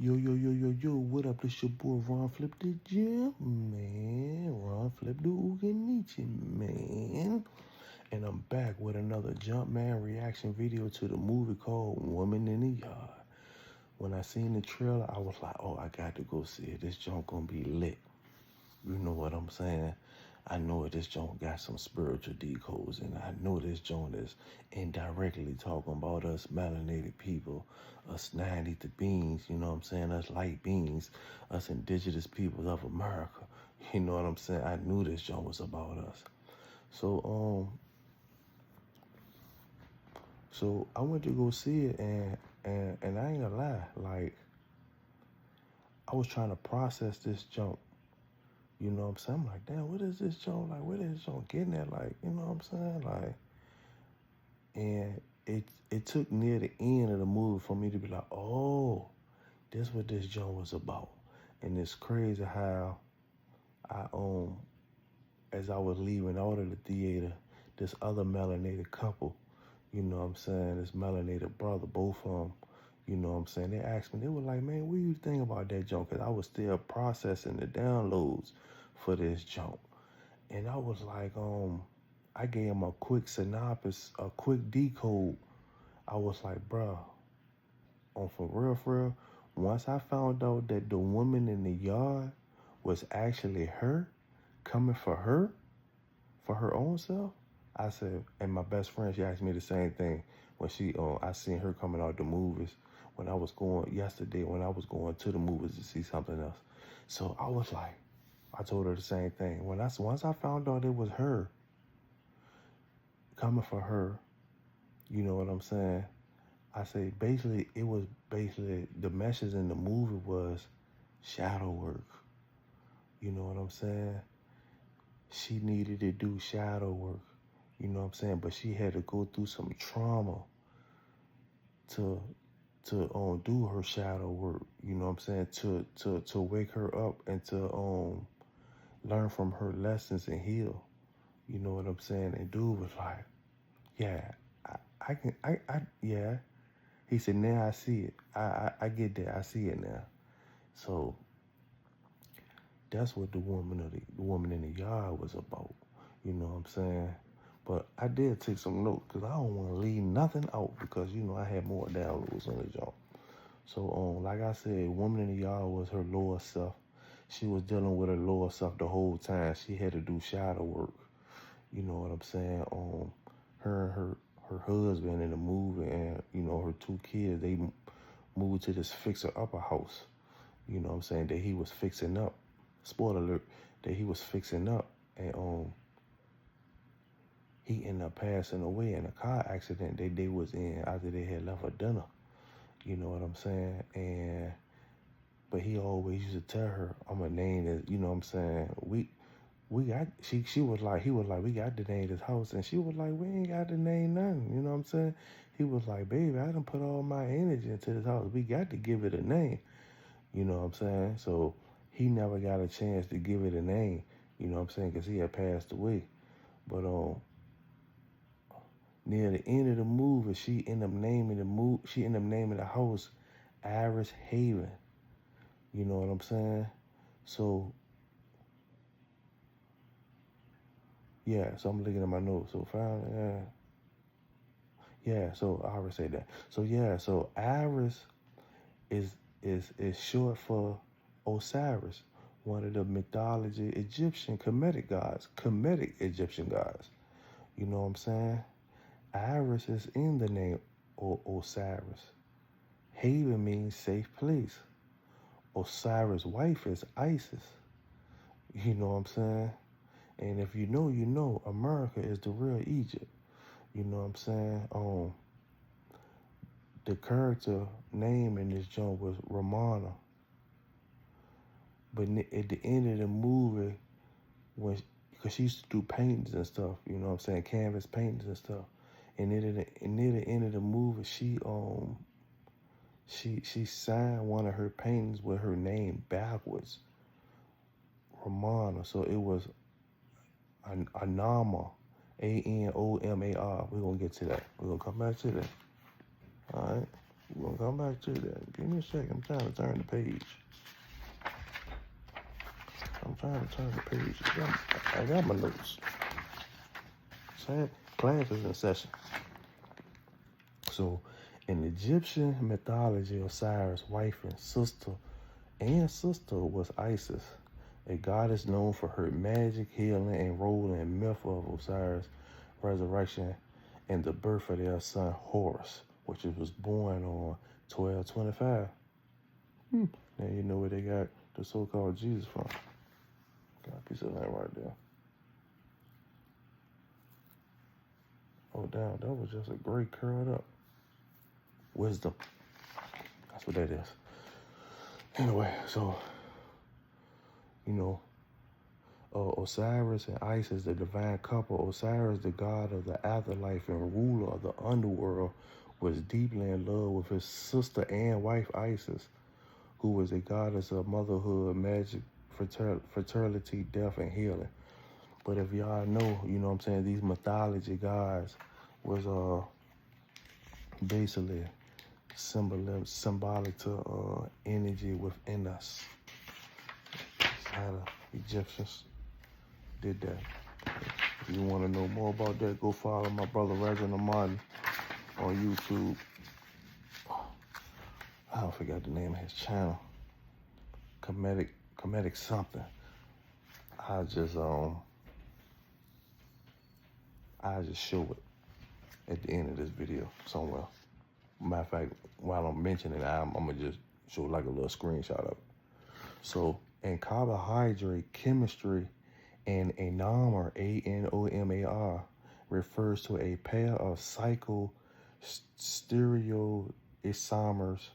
Yo, yo, yo, yo, yo, what up? This your boy Ron Flip the Gym, man. Ron Flip the Uganichi, man. And I'm back with another Jumpman reaction video to the movie called Woman in the Yard. When I seen the trailer, I was like, oh, I got to go see it. This junk gonna be lit. You know what I'm saying? I know this joint got some spiritual decodes, and I know this joint is indirectly talking about us melanated people, us 90 beings, you know what I'm saying, us light beings, us indigenous people of America. You know what I'm saying? I knew this joint was about us. So I went to go see it, and I ain't gonna lie, like I was trying to process this junk. You know what I'm saying? I'm like, damn, what is this joint? Like, what is this joint getting at? Like, you know what I'm saying? Like, and it took near the end of the movie for me to be like, oh, this what this joint was about. And it's crazy how I as I was leaving out of the theater, this other melanated couple, you know what I'm saying, this melanated brother, both of them, you know what I'm saying, they asked me, they were like, man, what do you think about that joint? Because I was still processing the downloads for this joint. And I was like, I gave him a quick synopsis, a quick decode. I was like, bruh, for real, once I found out that the woman in the yard was actually her, coming for her own self, I said, and my best friend, she asked me the same thing when I seen her coming out the movies when I was going yesterday, when I was going to the movies to see something else. So I was like, I told her the same thing. Once I found out it was her, coming for her, you know what I'm saying? I say basically the message in the movie was shadow work. You know what I'm saying? She needed to do shadow work. You know what I'm saying? But she had to go through some trauma to do her shadow work. You know what I'm saying? To wake her up and to learn from her lessons and heal. You know what I'm saying? And dude was like, yeah, yeah. He said, now I see it. I get that. I see it now. So that's what the woman in the yard was about. You know what I'm saying? But I did take some notes because I don't want to leave nothing out because, you know, I had more downloads on the job. So, like I said, woman in the yard was her lower self. She was dealing with her lower self the whole time. She had to do shadow work. You know what I'm saying? Her and her husband in the movie, and you know her two kids, they moved to this fixer-upper house. You know what I'm saying, that he was fixing up. Spoiler alert, that he was fixing up, and he ended up passing away in a car accident that they was in after they had left for dinner. You know what I'm saying? But he always used to tell her, I'm gonna name it, you know what I'm saying? We got, she was like, he was like, we got to name this house. And she was like, we ain't got to name nothing. You know what I'm saying? He was like, baby, I done put all my energy into this house. We got to give it a name. You know what I'm saying? So he never got a chance to give it a name. You know what I'm saying? Because he had passed away. But near the end of the movie, she ended up naming the house Iris Haven. You know what I'm saying? So yeah, so I'm looking at my notes. So so I already said that. So yeah, so Iris is short for Osiris, one of the mythology Egyptian Kemetic Egyptian gods. You know what I'm saying? Iris is in the name Osiris. Haven means safe place. Osiris' wife is Isis. You know what I'm saying? And if you know, you know, America is the real Egypt. You know what I'm saying? The character name in this joint was Romana. But at the end of the movie, because she used to do paintings and stuff, you know what I'm saying, canvas paintings and stuff. And near the end of the movie, she signed one of her paintings with her name backwards, Romana. So it was Anoma, Anomar. We're gonna get to that. We're gonna come back to that. All right. We're gonna come back to that. Give me a second. I'm trying to turn the page. I got my notes. Class is in session. So, in Egyptian mythology, Osiris' wife and sister was Isis, a goddess known for her magic, healing, and role in the myth of Osiris' resurrection and the birth of their son Horus, which was born on 12/25. Now you know where they got the so-called Jesus from. Got a piece of that right there. Oh, damn, that was just a great curled up. Wisdom. That's what that is. Anyway, so, Osiris and Isis, the divine couple. Osiris, the god of the afterlife and ruler of the underworld, was deeply in love with his sister and wife Isis, who was a goddess of motherhood, magic, fertility, death, and healing. But if y'all know, these mythology gods was basically symbolic to energy within us. That's how the Egyptians did that. If you want to know more about that, go follow my brother Reginald Martin on YouTube. I forgot the name of his channel. Comedic something. I just show it at the end of this video somewhere. Matter of fact, while I'm mentioning it, I'm gonna just show like a little screenshot of it. So, in carbohydrate chemistry, an anomar, ANOMAR, refers to a pair of cycle stereoisomers,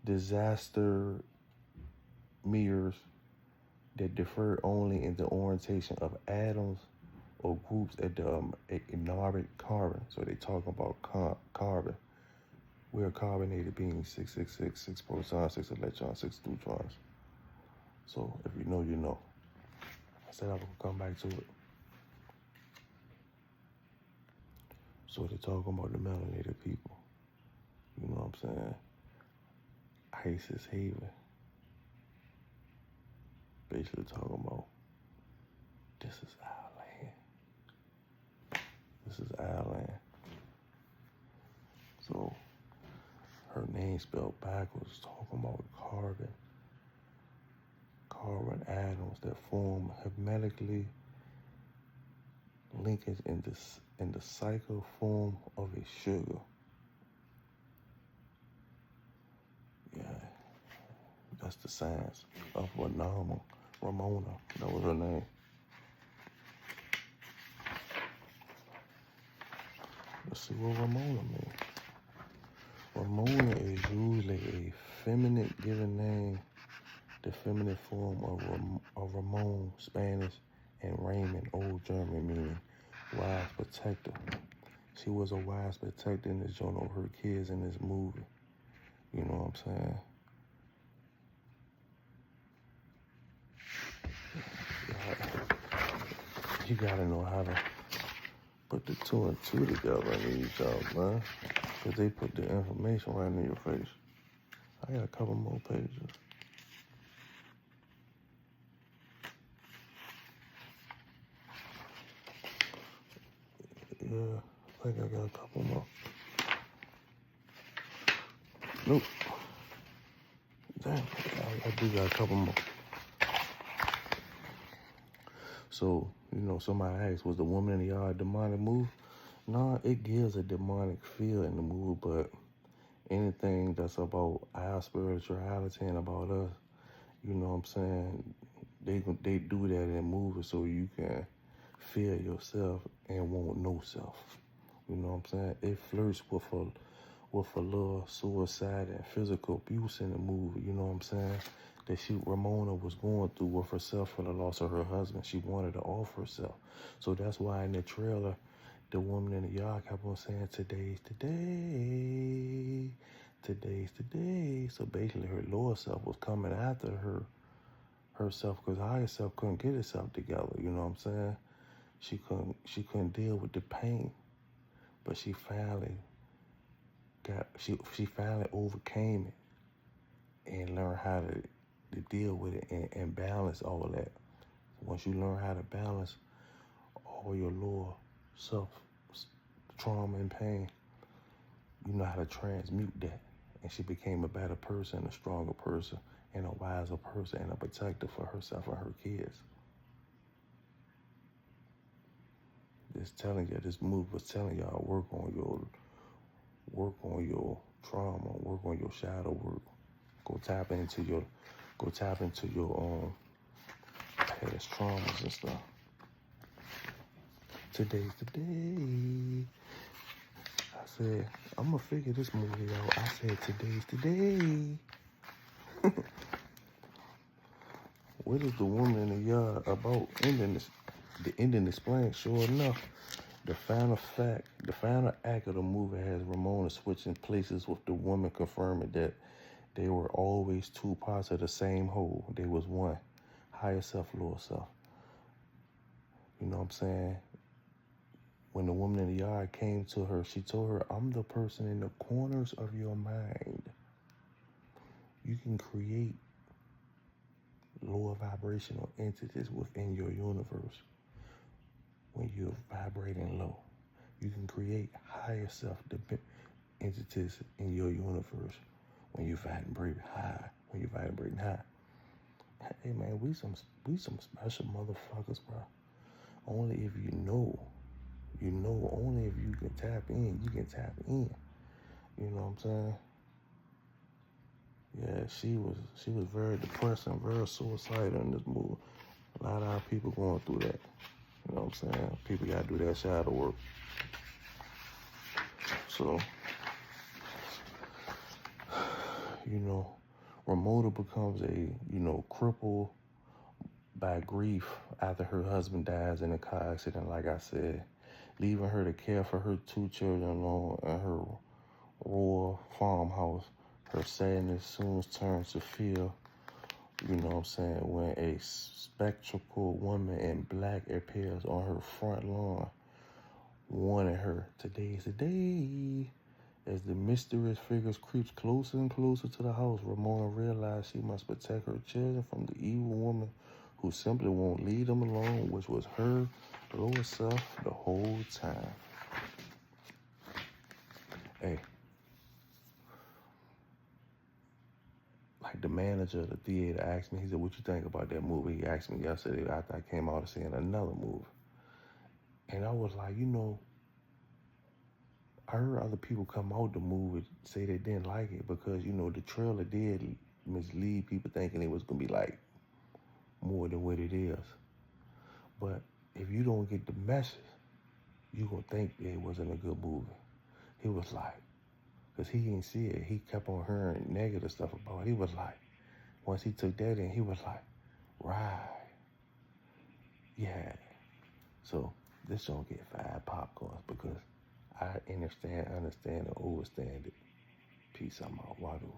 disaster mirrors that differ only in the orientation of atoms or groups at the atomic carbon. So they talk about carbon. We're carbonated beings, 666, 6 protons, 6 electrons, 6 neutrons. So if you know, you know. I said I would come back to it. So they're talking about the melanated people. You know what I'm saying? Isis Haven. Basically talking about, this is our land. This is our land. So her name spelled backwards, talking about carbon atoms that form hermetically linkage in the cycle form of a sugar. Yeah, that's the science of Ramona. That was her name. Let's see what Ramona means. Ramona is usually a feminine given name, the feminine form of Ramon, Spanish, and Raymond, Old German, meaning wise protector. She was a wise protector in this joint of her kids in this movie. You know what I'm saying? You gotta know how to put the 2 and 2 together in these jobs, man. Because they put the information right in your face. I got a couple more pages. Yeah, I think I got a couple more. Nope. Damn, I do got a couple more. So, somebody asked, was the woman in the yard a demonic move? Nah, it gives a demonic feel in the movie, but anything that's about our spirituality and about us, you know what I'm saying, they do that in movies so you can feel yourself and want no self. You know what I'm saying? It flirts with a little suicide and physical abuse in the movie, you know what I'm saying? That Ramona was going through with herself for the loss of her husband. She wanted to off herself. So that's why in the trailer, the woman in the yard kept on saying, today's the day, today's the day. So basically her lower self was coming after herself because higher self couldn't get herself together, you know what I'm saying? She couldn't deal with the pain. But she finally she finally overcame it and learned how to deal with it and balance all that. Once you learn how to balance all your lower self trauma and pain, you know how to transmute that. And she became a better person, a stronger person, and a wiser person, and a protector for herself and her kids. This movie was telling y'all, work on your trauma, work on your shadow work. Go tap into your past traumas and stuff. Today's the day. I said, I'm gonna figure this movie out. I said, today's the day. What is the woman in the yard about ending this? The ending explained. Sure enough, the final act of the movie has Ramona switching places with the woman, confirming that they were always two parts of the same whole. They was one, higher self, lower self. You know what I'm saying? When the woman in the yard came to her, she told her, I'm the person in the corners of your mind. You can create lower vibrational entities within your universe. When you're vibrating low, you can create higher self entities in your universe when you're vibrating high. Hey man, we some special motherfuckers, bro. Only if you know. Only if you can tap in, you can tap in. You know what I'm saying? Yeah, she was very depressing, very suicidal in this movie. A lot of our people going through that. You know what I'm saying? People gotta do that shadow work. So, you know, Ramona becomes crippled by grief after her husband dies in a car accident, like I said, leaving her to care for her two children alone in her rural farmhouse. Her sadness soon turns to fear, you know what I'm saying, when a spectacle woman in black appears on her front lawn, warning her, today's the day. As the mysterious figure creeps closer and closer to the house, Ramona realized she must protect her children from the evil woman who simply won't leave them alone, which was her lower self the whole time. Hey, like the manager of the theater asked me, he said, what you think about that movie? He asked me yesterday after I came out of seeing another movie. And I was like, I heard other people come out the movie say they didn't like it because, the trailer did mislead people thinking it was going to be like more than what it is. But if you don't get the message, you're going to think it wasn't a good movie. He was like, because he didn't see it. He kept on hearing negative stuff about it. He was like, once he took that in, he was like, right. Yeah. So this don't get 5 popcorns because I understand and overstand it. Peace. I'm out. Wadu.